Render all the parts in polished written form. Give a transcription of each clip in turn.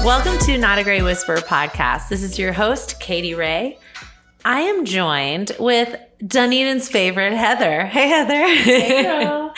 Welcome to Not a Gray Whisperer podcast. This is your host, Katie Ray. I am joined with Dunedin's favorite, Heather. Hey, Heather. Hey, girl.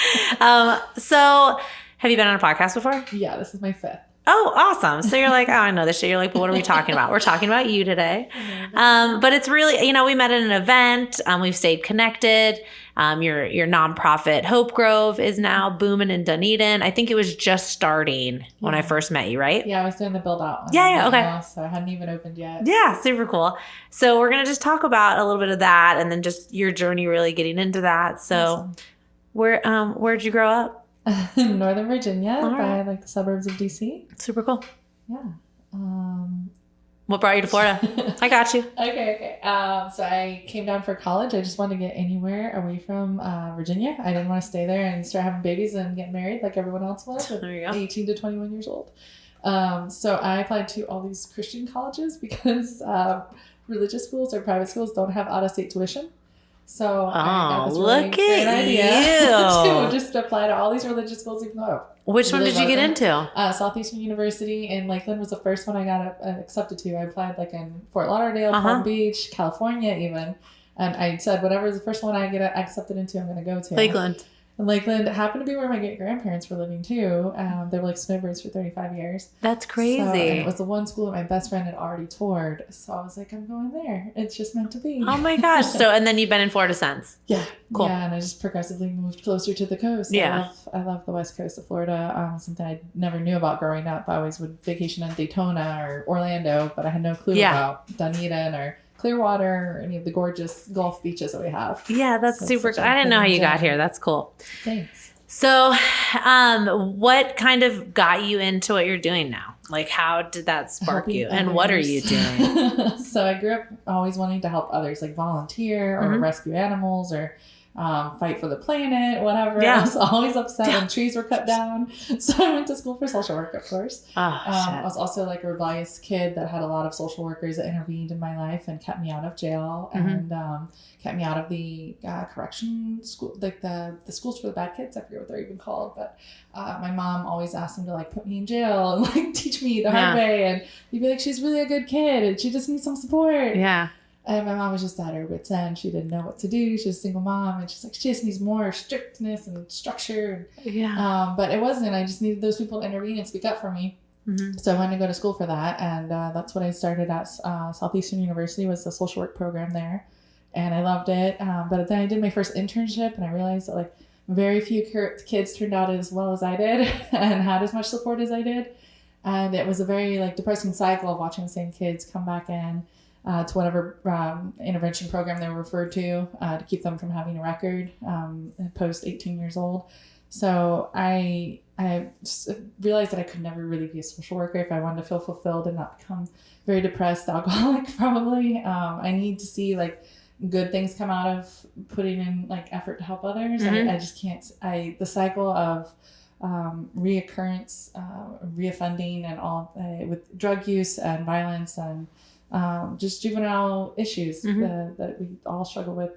So, have you been on a podcast before? Yeah, this is my fifth. Oh, awesome. So you're like, oh, I know this shit. You're like, but what are we talking about? We're talking about you today. But it's really, we met at an event. We've stayed connected. Your nonprofit Hope Grove is now booming in Dunedin. I think it was just starting when I first met you, right? Yeah, I was doing the build out. Okay. So I hadn't even opened yet. Yeah, super cool. So we're going to just talk about a little bit of that and then just your journey really getting into that. So where'd you grow up? Northern Virginia, right. by the suburbs of DC. Super cool. Yeah. What brought you to Florida? I got you. Okay. So I came down for college. I just wanted to get anywhere away from Virginia. I didn't want to stay there and start having babies and get married like everyone else was at There you go. 18 to 21 years old. So I applied to all these Christian colleges because religious schools or private schools don't have out-of-state tuition. So I got this really great idea to just apply to all these religious schools. Even though Which one did you get into? Southeastern University in Lakeland was the first one I got accepted to. I applied in Fort Lauderdale, Palm Beach, California even. And I said, whatever is the first one I get accepted into, I'm going to go to. Lakeland. And Lakeland happened to be where my great-grandparents were living too. They were snowbirds for 35 years. That's crazy. So, and it was the one school that my best friend had already toured. So I was like, I'm going there. It's just meant to be. Oh my gosh. And then you've been in Florida since. Yeah. Cool. Yeah, and I just progressively moved closer to the coast. Yeah. I love the west coast of Florida. Something I never knew about growing up. I always would vacation in Daytona or Orlando, but I had no clue about Dunedin or Clearwater or any of the gorgeous Gulf beaches that we have. Yeah, that's super cool. I didn't know how you got here. That's cool. Thanks. So, what kind of got you into what you're doing now? How did that spark you? And what are you doing? So I grew up always wanting to help others, volunteer or rescue animals or fight for the planet, whatever. Yeah. I was always upset when trees were cut down. So I went to school for social work, of course. I was also a rebellious kid that had a lot of social workers that intervened in my life and kept me out of jail and kept me out of the correction school, the schools for the bad kids. I forget what they're even called, but my mom always asked them to put me in jail and teach me the hard way. And you'd be like, she's really a good kid and she just needs some support. Yeah. And my mom was just at her wit's end. She didn't know what to do. She was a single mom. And she's like, she just needs more strictness and structure. Yeah. But it wasn't. I just needed those people to intervene and speak up for me. Mm-hmm. So I wanted to go to school for that. And that's what I started at Southeastern University, was the social work program there. And I loved it. But then I did my first internship and I realized that very few kids turned out as well as I did and had as much support as I did. And it was a very depressing cycle of watching the same kids come back in. To whatever intervention program they were referred to keep them from having a record post 18 years old. So I realized that I could never really be a social worker if I wanted to feel fulfilled and not become very depressed alcoholic probably. I need to see good things come out of putting in effort to help others. Mm-hmm. I just can't. The cycle of reoccurrence, reoffending and all with drug use and violence and just juvenile issues that we all struggle with.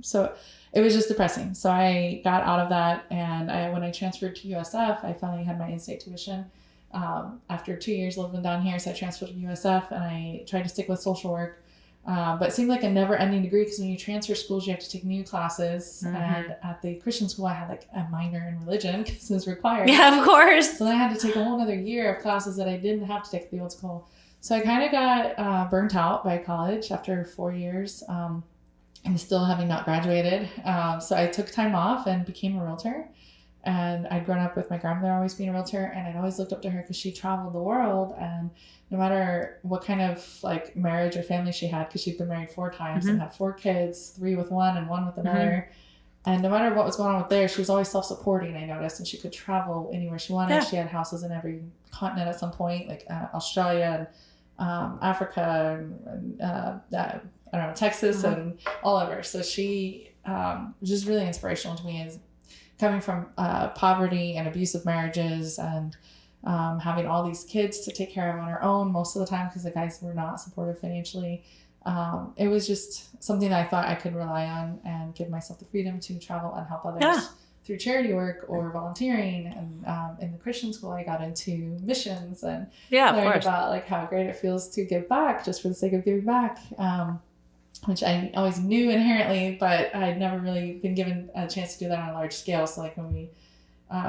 So it was just depressing. So I got out of that. And when I transferred to USF, I finally had my in-state tuition after 2 years living down here. So I transferred to USF and I tried to stick with social work. But it seemed like a never-ending degree because when you transfer schools, you have to take new classes. Mm-hmm. And at the Christian school, I had a minor in religion because it was required. Yeah, of course. So I had to take a whole other year of classes that I didn't have to take at the old school. So I kind of got burnt out by college after 4 years and still having not graduated. So I took time off and became a realtor. And I'd grown up with my grandmother always being a realtor. And I'd always looked up to her because she traveled the world. And no matter what kind of marriage or family she had, because she'd been married 4 times and had 4 kids, 3 with one and 1 with another. And no matter what was going on with there, she was always self-supporting, I noticed. And she could travel anywhere she wanted. Yeah. She had houses in every continent at some point, Australia and Africa and I don't know, Texas and all over. So she was just really inspirational to me as coming from poverty and abusive marriages and having all these kids to take care of on her own most of the time because the guys were not supportive financially. it was just something that I thought I could rely on and give myself the freedom to travel and help others through charity work or volunteering. And in the Christian school, I got into missions and learned about like how great it feels to give back just for the sake of giving back, which I always knew inherently, but I'd never really been given a chance to do that on a large scale. So like when we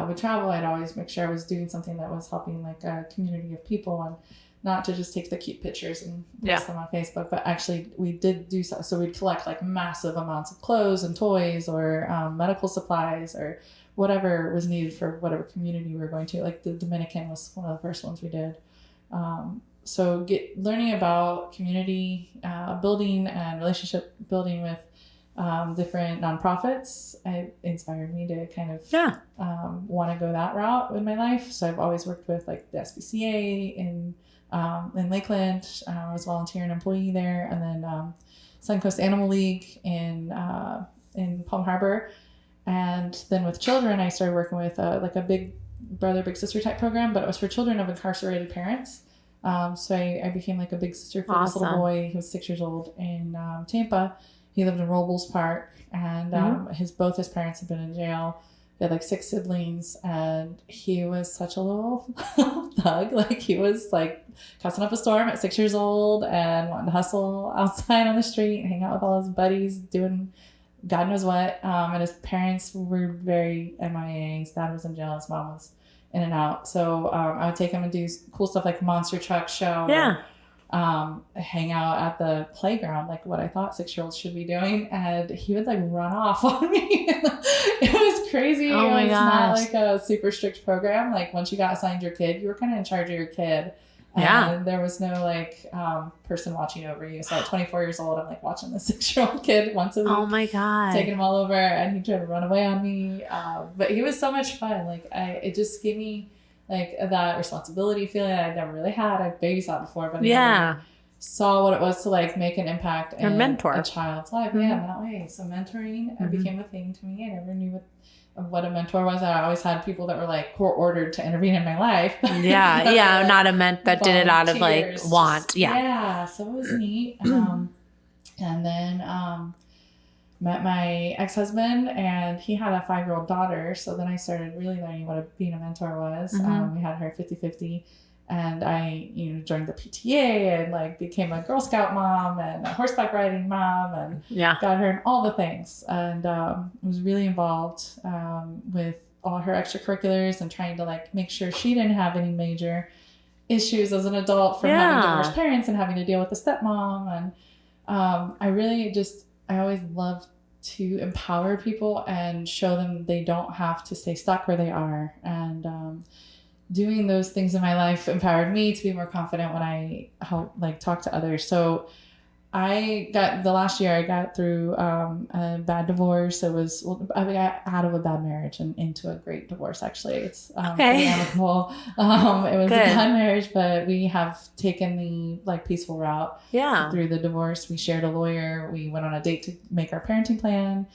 would travel, I'd always make sure I was doing something that was helping like a community of people, and not to just take the cute pictures and post them on Facebook, but actually we did do so. So we'd collect like massive amounts of clothes and toys or medical supplies or whatever was needed for whatever community we were going to. Like the Dominican was one of the first ones we did. So learning about community building and relationship building with different nonprofits, it inspired me to kind of want to go that route in my life. So I've always worked with like the SPCA in Lakeland. I was a volunteer and employee there, and then Suncoast Animal League in Palm Harbor. And then with children, I started working with like a big brother, big sister type program, but it was for children of incarcerated parents. So I became like a big sister for this little boy. He was 6 years old in Tampa. He lived in Robles Park, and both his parents had been in jail. They had like 6 siblings, and he was such a little thug. Like he was like cussing up a storm at 6 years old and wanting to hustle outside on the street and hang out with all his buddies, doing God knows what. And his parents were very MIA. His dad was in jail. His mom was in and out. So I would take him and do cool stuff like monster truck show. Yeah. Hang out at the playground, like what I thought 6-year-olds should be doing, and he would like run off on me. It was crazy. Oh my gosh. Not like a super strict program. Like once you got assigned your kid, you were kind of in charge of your kid. And there was no like person watching over you. So at 24 years old, I'm like watching the 6-year-old kid once a week. Oh my God. Taking him all over, and he tried to run away on me. But he was so much fun. Like it just gave me like that responsibility feeling that I'd never really had. I've babysat before, but I never saw what it was to like make an impact in a child's life. Mm-hmm. Yeah, that way. So mentoring became a thing to me. I never knew what a mentor was. I always had people that were like court ordered to intervene in my life. Yeah, like, not a that did it out of like want. So it was neat. And then met my ex-husband, and he had a 5-year-old daughter. So then I started really learning what being a mentor was. We had her 50-50, and I, joined the PTA and like became a Girl Scout mom and a horseback riding mom, and got her in all the things, and was really involved with all her extracurriculars and trying to like make sure she didn't have any major issues as an adult from having divorced parents and having to deal with the stepmom. And I always love to empower people and show them they don't have to stay stuck where they are. And doing those things in my life empowered me to be more confident when I help talk to others. So last year I got through a bad divorce. I got out of a bad marriage and into a great divorce. Actually, it's pretty amicable. It was a bad marriage, but we have taken the peaceful route. Through the divorce. We shared a lawyer. We went on a date to make our parenting plan.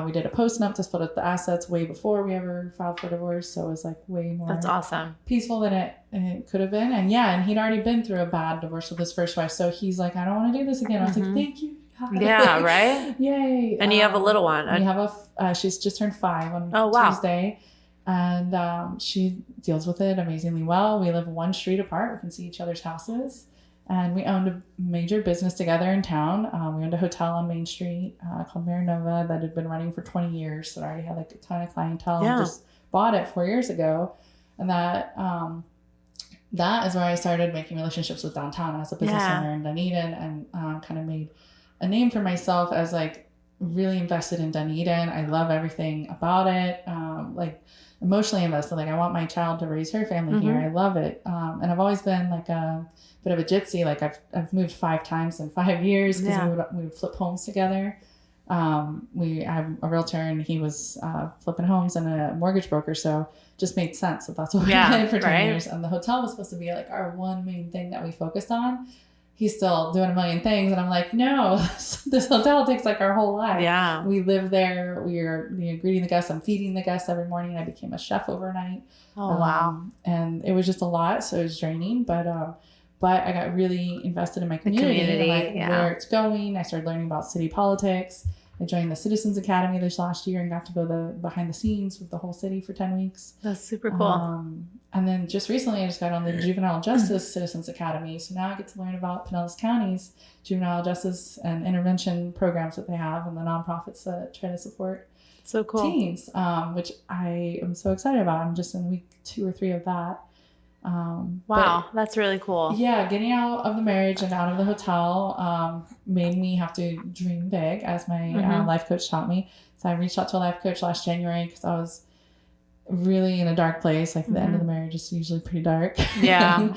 We did a post-nup to split up the assets way before we ever filed for divorce. So it was way more That's awesome. Peaceful than it could have been. And he'd already been through a bad divorce with his first wife. So he's like, I don't want to do this again. I was like, thank you, God. Yeah, right? Yay. And you have a little one. We have she's just turned 5 on Tuesday. And she deals with it amazingly well. We live 1 street apart. We can see each other's houses. And we owned a major business together in town. We owned a hotel on Main Street called Marinova that had been running for 20 years. So it already had a ton of clientele. And just bought it 4 years ago. And that is where I started making relationships with downtown as a business owner in Dunedin, and kind of made a name for myself as really invested in Dunedin. I love everything about it. Emotionally invested. I want my child to raise her family here. I love it. And I've always been a bit of a gypsy. I've moved 5 times in 5 years because we would flip homes together. I'm a realtor, and he was flipping homes and a mortgage broker. So just made sense that's what we did for 10 years. And the hotel was supposed to be our one main thing that we focused on. He's still doing a million things. And I'm like, no, this hotel takes our whole life. Yeah. We live there. We are greeting the guests. I'm feeding the guests every morning. I became a chef overnight. Oh, wow. And it was just a lot. So it was draining. But But I got really invested in my community and like yeah. where it's going. I started learning about city politics. I joined the Citizens Academy this last year and got to go behind the scenes with the whole city for 10 weeks. That's super cool. And then just recently, I just got on the Juvenile Justice Citizens Academy. So now I get to learn about Pinellas County's juvenile justice and intervention programs that they have and the nonprofits that try to support teens, which I am so excited about. I'm just in week 2 or 3 of that. Wow, that's really cool. Yeah, getting out of the marriage and out of the hotel made me have to dream big, as my life coach taught me. So I reached out to a life coach last January because I was really in a dark place. Like the end of the marriage is usually pretty dark. Yeah.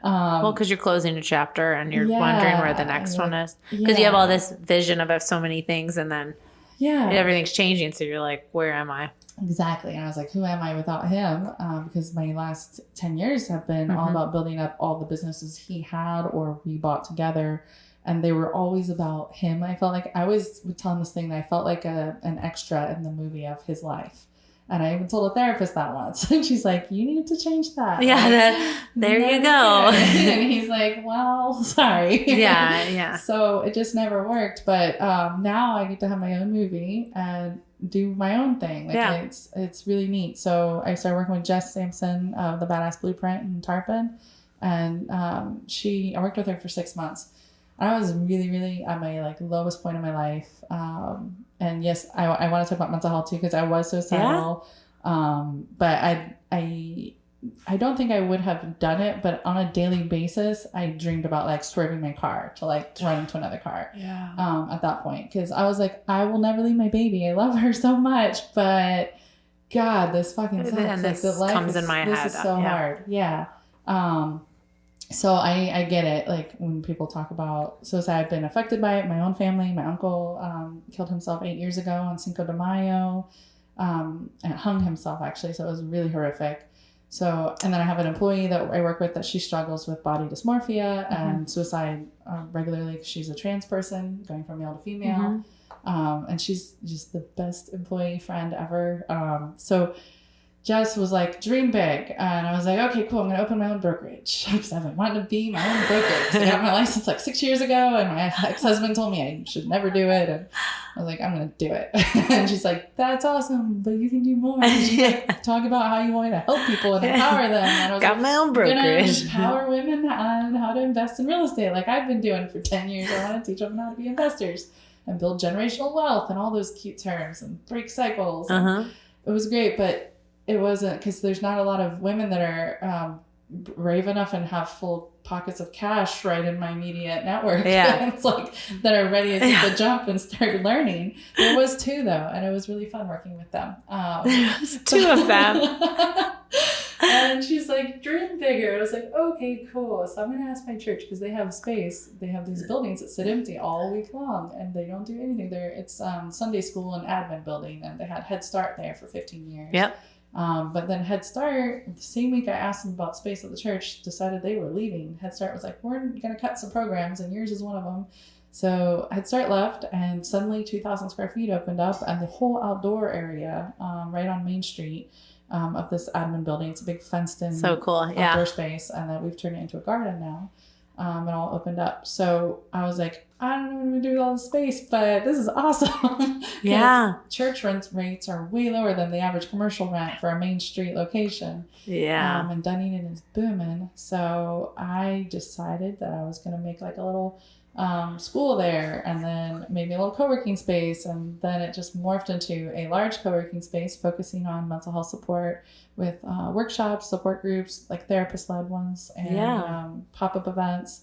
Well, because you're closing a chapter and you're wondering where the next one is. Because you have all this vision of so many things and then everything's changing. So you're like, where am I? Exactly. And I was like, who am I without him? Because my last 10 years have been all about building up all the businesses he had or we bought together. And they were always about him. I felt like I always would tell him this thing that I felt like an extra in the movie of his life. And I even told a therapist that once. And she's like, you need to change that. Yeah, there you go. And he's like, well, sorry. Yeah. So it just never worked. But now I get to have my own movie and do my own thing. Like it's really neat. So I started working with Jess Sampson of the Badass Blueprint in Tarpon. And I worked with her for 6 months. I was really, really at my like lowest point in my life. And yes, I want to talk about mental health too, because I was suicidal. But I don't think I would have done it, but on a daily basis, I dreamed about like swerving my car to like run into another car. At that point, because I was like, I will never leave my baby. I love her so much, but God, this fucking sucks. And this like, the life comes in my head. This is so hard. Yeah. So I get it. Like when people talk about suicide, I've been affected by it. My own family, my uncle killed himself 8 years ago on Cinco de Mayo, and hung himself actually. So it was really horrific. So, and then I have an employee that I work with that she struggles with body dysmorphia and suicide regularly because she's a trans person going from male to female. And she's just the best employee friend ever. So Jess was like, dream big. And I was like, okay, cool. I'm going to open my own brokerage because I've been wanting to be my own broker. I got my license like 6 years ago and my ex-husband told me I should never do it. And I was like, I'm going to do it. And she's like, that's awesome, but you can do more. And she like talk about how you want to help people and empower them. And I was got my own brokerage. I'm going to empower women on how to invest in real estate like I've been doing for 10 years. I want to teach them how to be investors and build generational wealth and all those cute terms and break cycles. And it was great, but it wasn't, because there's not a lot of women that are brave enough and have full pockets of cash right in my immediate network. It's like that are ready to take the jump and start learning. There was 2 though, and it was really fun working with them. There was 2 of them. And she's like, dream bigger. I was like, okay, cool. So I'm going to ask my church, because they have space. They have these buildings that sit empty all week long and they don't do anything there. It's Sunday school and admin building, and they had Head Start there for 15 years. But then Head Start, the same week I asked them about space at the church, decided they were leaving. Head Start was like, we're going to cut some programs, and yours is one of them. So Head Start left, and suddenly 2,000 square feet opened up, and the whole outdoor area right on Main Street of this admin building. It's a big fenced-in outdoor space, and then we've turned it into a garden now. And all opened up. So I was like, I don't know what I'm going to do with all this space, but this is awesome. Church rent rates are way lower than the average commercial rent for a Main Street location. And Dunedin is booming. So I decided that I was going to make like a little school there, and then maybe a little co-working space. And then it just morphed into a large co-working space focusing on mental health support with workshops, support groups, like therapist-led ones, and pop-up events,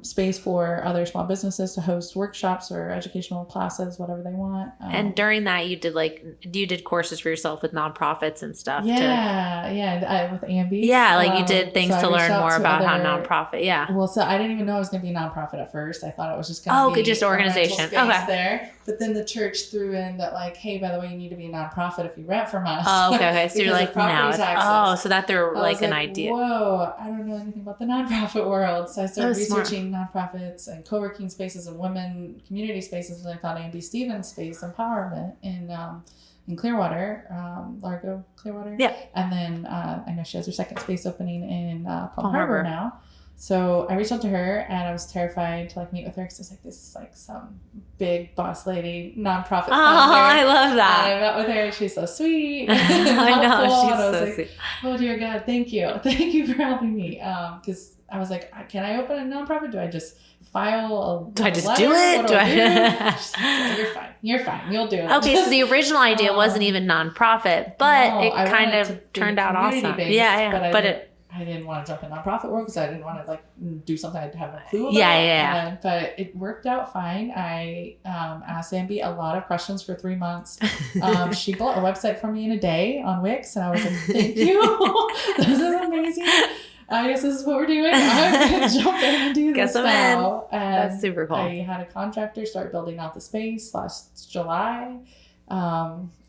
space for other small businesses to host workshops or educational classes, whatever they want. And during that, you did courses for yourself with nonprofits and stuff. With AMB. You did things to learn more about how nonprofit. Well, so I didn't even know it was going to be a nonprofit at first. I thought it was just going to be just organization. Space there. But then the church threw in that, like, hey, by the way, you need to be a nonprofit if you rent from us. Okay. So you're like, now so that they're like an idea. Whoa, I don't know anything about the nonprofit world. So I started researching nonprofits and co-working spaces and women community spaces. And I found A&B Stevens Space Empowerment in Clearwater, Largo, Clearwater. And then I know she has her second space opening in Palm Harbor now. So I reached out to her, and I was terrified to like meet with her because I was like, this is like some big boss lady, nonprofit founder. I love that. And I met with her, and she's so sweet. I know, she's and I was so like, sweet. oh dear God, thank you for helping me. Because I was like, can I open a nonprofit? Do I just file Do I just letter? do it? What do I do? She's like, yeah, you're fine. You'll do it. Okay, so the original idea wasn't even nonprofit, but No, it I kind wanted of it to be turned out awesome. community-based, Yeah, but I didn't want to jump in nonprofit world because I didn't want to like do something I have no clue about. Yeah. But it worked out fine. I asked Ambi a lot of questions for 3 months. She built a website for me in a day on Wix, and I was like, thank you. This is amazing. I guess this is what we're doing. I'm going to jump in and do this now. And that's super cool. I had a contractor start building out the space last July.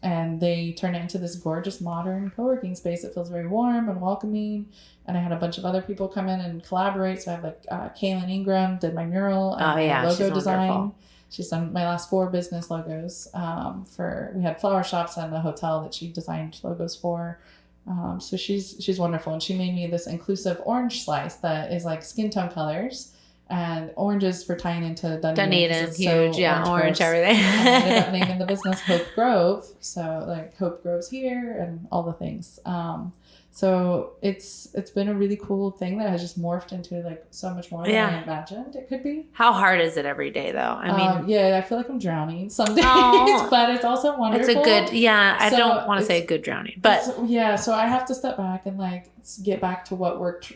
And they turned it into this gorgeous modern co-working space that feels very warm and welcoming. And I had a bunch of other people come in and collaborate. So I have like Kaylin Ingram did my mural and my logo design. Wonderful. She's done my last 4 business logos. We had flower shops and a hotel that she designed logos for. So she's wonderful, and she made me this inclusive orange slice that is like skin tone colors. And oranges for tying into Dunedin. Huge, so orange everything. I ended up naming the business Hope Grove. So like Hope grows here and all the things. So it's been a really cool thing that has just morphed into like so much more than I imagined it could be. How hard is it every day though? I mean, I feel like I'm drowning some days, but it's also wonderful. It's a good, I don't want to say good drowning, but so I have to step back and like get back to what worked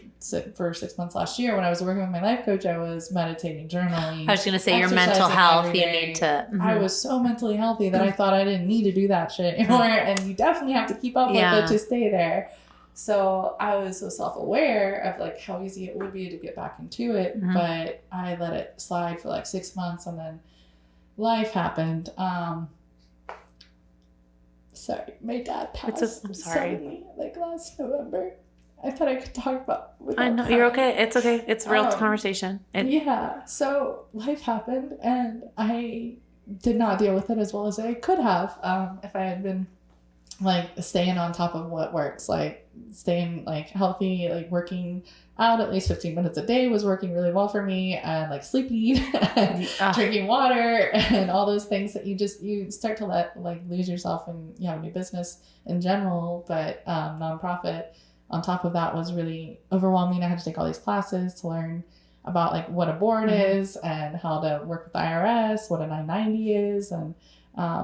for 6 months last year. When I was working with my life coach, I was meditating, journaling. I was going to say your mental health, you need to. Mm-hmm. I was so mentally healthy that I thought I didn't need to do that shit anymore. And you definitely have to keep up with it to stay there. So I was so self-aware of like how easy it would be to get back into it, but I let it slide for like 6 months, and then life happened. Sorry, my dad passed. I'm sorry. Suddenly, like last November. I thought I could talk about. I know you're okay. It's okay. It's a real conversation. So life happened, and I did not deal with it as well as I could have if I had been like staying on top of what works, like staying like healthy, like working out at least 15 minutes a day was working really well for me, and like sleeping and drinking water and all those things that you start to let like lose yourself in new business in general, but nonprofit on top of that was really overwhelming. I had to take all these classes to learn about like what a board is and how to work with the IRS, what a 990 is, and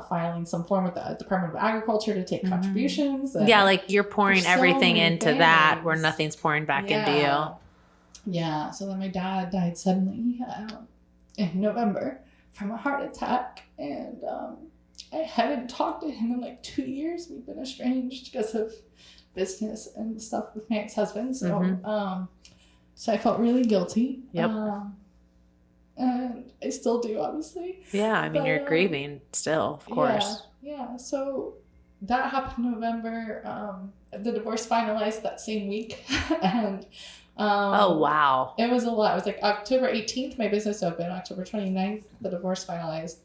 filing some form with the Department of Agriculture to take contributions. Like you're pouring everything into things. That where nothing's pouring back into you. Yeah. So then my dad died suddenly in November from a heart attack. And I hadn't talked to him in like 2 years. We've been estranged because of business and stuff with my ex-husband. So, so I felt really guilty. Yep. And I still do, obviously. Yeah, I mean, you're grieving still, of course. Yeah. So that happened in November. The divorce finalized that same week. And oh, wow. It was a lot. It was like October 18th, my business opened. October 29th, the divorce finalized.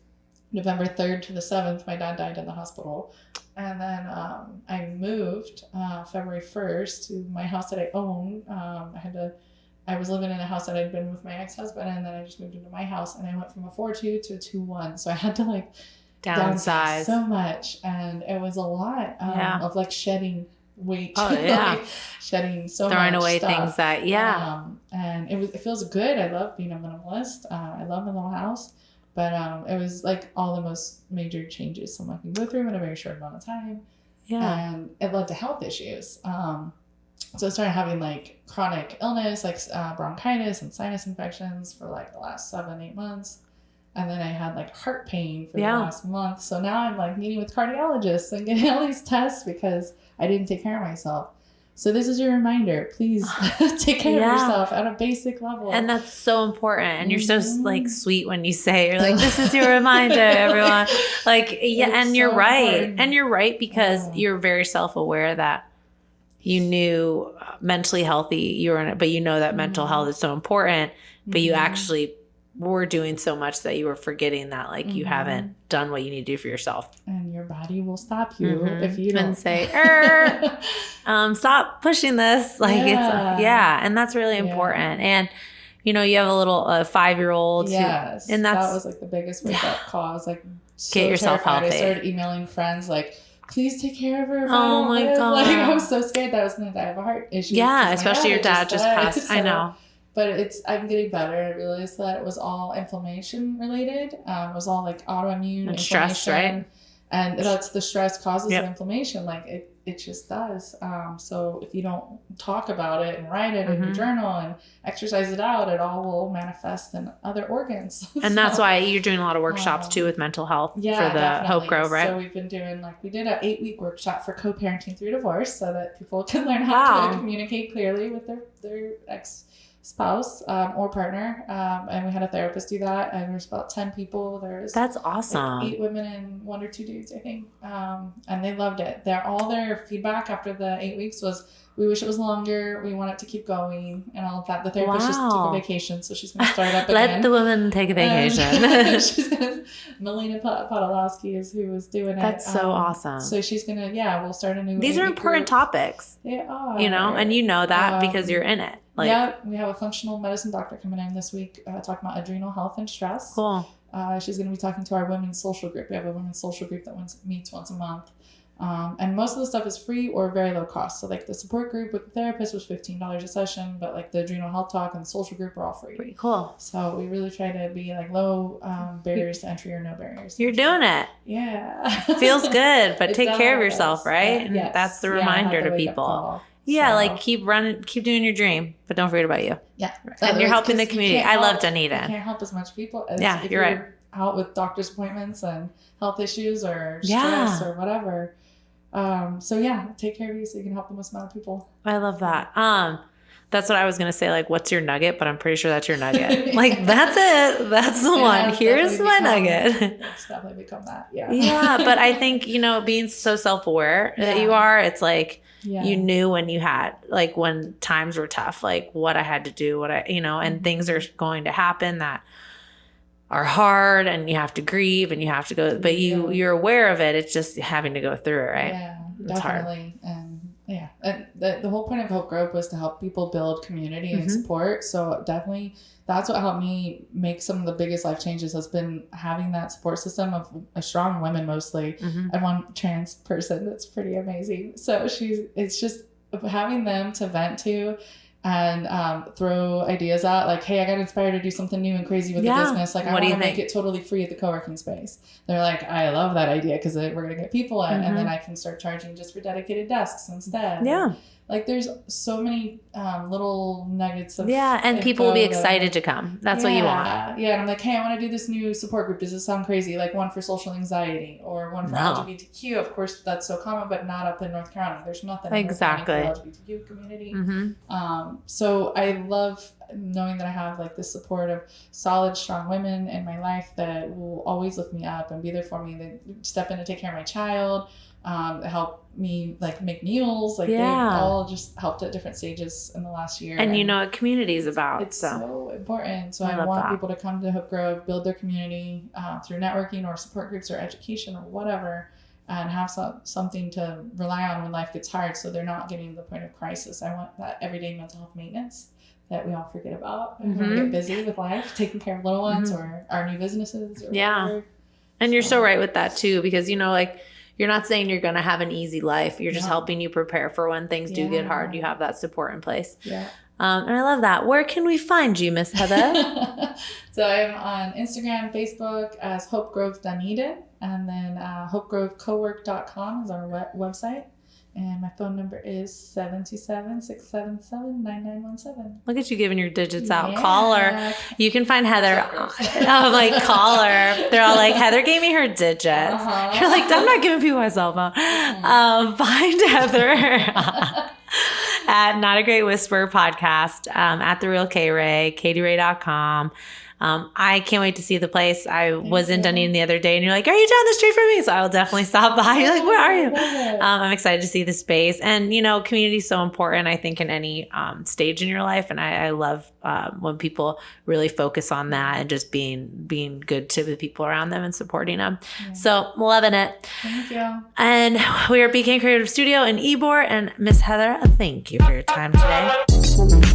November 3rd to the 7th, my dad died in the hospital. And then I moved February 1st to my house that I own. I was living in a house that I'd been with my ex-husband, and then I just moved into my house, and I went from a 4-2 to a 2-1. So I had to like downsize so much, and it was a lot of like shedding weight. Oh yeah, like shedding so throwing much away stuff. Things that and it feels good. I love being a minimalist. I love my little house, but it was like all the most major changes someone can go through in a very short amount of time. Yeah, and it led to health issues. So I started having like chronic illness, like bronchitis and sinus infections for like the last 7-8 months. And then I had like heart pain for the last month. So now I'm like meeting with cardiologists and getting all these tests because I didn't take care of myself. So this is your reminder. Please take care of yourself at a basic level. And that's so important. And you're so like sweet when you say, you're like, this is your reminder, everyone. Like, and you're right. Important. And you're right because you're very self-aware that you knew mentally healthy you were in it, but you know that mental health is so important, but you actually were doing so much that you were forgetting that like you haven't done what you need to do for yourself. And your body will stop you if you don't. And say, stop pushing this. Like and that's really important. And you know, you have a little 5-year-old. Yes. And that was like the biggest wake up call. I was like, so get yourself terrified. healthy. I started emailing friends like, please take care of her. Oh my God. Like, I was so scared that I was going to die of a heart issue. Yeah, especially your dad just passed. So, I know. But I'm getting better. I realized that it was all inflammation related. It was all like autoimmune and stress, right? And that's the stress causes the inflammation. Like it just does. So if you don't talk about it and write it in your journal and exercise it out, it all will manifest in other organs. And that's why you're doing a lot of workshops too with mental health for the definitely. Hope Grove, right? So we've been doing we did an 8-week workshop for co-parenting through divorce so that people can learn how to communicate clearly with their ex-spouse or partner. And we had a therapist do that, and there's about 10 people. That's awesome. 8 women and 1 or 2 dudes, I think. And they loved it. All their feedback after the 8 weeks was, we wish it was longer. We want it to keep going and all of that. The therapist just took a vacation, so she's going to start up again. Let the women take a vacation. Melina Podolowski is who was doing it. That's so awesome. So she's going to, we'll start a new. These are important topics. They are. You know, and you know that because you're in it. We have a functional medicine doctor coming in this week talking about adrenal health and stress. Cool. She's going to be talking to our women's social group. We have a women's social group that meets once a month. And most of the stuff is free or very low cost. So like the support group with the therapist was $15 a session, but like the adrenal health talk and the social group are all free. Pretty cool. So we really try to be like low barriers to entry or no barriers. You're doing it. Yeah. Feels good, but take care of yourself, right? And that's the reminder to people. Yeah, like keep doing your dream, but don't forget about you. Yeah. And you're helping the community. I love Dunedin. You can't help as much people as if you're right. out with doctor's appointments and health issues or stress or whatever. Take care of you so you can help the most amount of people. I love that. That's what I was going to say. Like, what's your nugget? But I'm pretty sure that's your nugget. Like, that's it. That's the one. Here's my nugget. It's definitely become that. Yeah. Yeah. But I think, being so self-aware that you are, it's like, you knew when you had, like, when times were tough, like what I had to do, and things are going to happen that are hard and you have to grieve and you have to go, but you're aware of it. It's just having to go through it, right? Yeah, it's definitely. And the whole point of Hope Grove was to help people build community and support. So definitely that's what helped me make some of the biggest life changes, has been having that support system of strong women mostly, and one trans person that's pretty amazing. So it's just having them to vent to and throw ideas out, like, hey, I got inspired to do something new and crazy with the business. Like, I want to make it totally free at the co-working space. They're like, I love that idea because we're going to get people in, and then I can start charging just for dedicated desks instead. Yeah. Like, there's so many little nuggets of and people will be excited to come. That's what you want. Yeah, and I'm like, hey, I want to do this new support group. Does this sound crazy? Like one for social anxiety or one for LGBTQ. Of course, that's so common, but not up in North Carolina. There's nothing in North Carolina for LGBTQ community. So I love knowing that I have like the support of solid, strong women in my life that will always lift me up and be there for me. They step in to take care of my child. Help me like make meals, like they all just helped at different stages in the last year. And you know what community is about. It's so important. So I want people to come to Hope Grove, build their community through networking or support groups or education or whatever, and have something to rely on when life gets hard, so they're not getting to the point of crisis. I want that everyday mental health maintenance that we all forget about when we get busy with life, taking care of little ones or our new businesses or whatever. And you're so right with that too, because like, you're not saying you're going to have an easy life. You're just helping you prepare for when things do get hard. You have that support in place. Yeah. And I love that. Where can we find you, Miss Heather? So I'm on Instagram, Facebook as Hope Grove Dunedin. And then hopegrovecowork.com is our website. And my phone number is 727-677-9917. Look at you giving your digits out. Call her. You can find Heather. I'm like, call her. They're all like, Heather gave me her digits. You're like, I'm not giving people my cell phone. Find Heather at Not a Great Whisper podcast, at The Real K Ray, katieray.com. I can't wait to see the place. I was in Dunedin the other day and you're like, are you down the street from me? So I will definitely stop by. You're like, where are you? I'm excited to see the space. And, community is so important, I think, in any stage in your life. And I love when people really focus on that and just being good to the people around them and supporting them. Yeah. So loving it. Thank you. And we are at BK Creative Studio in Ybor. And Miss Heather, thank you for your time today.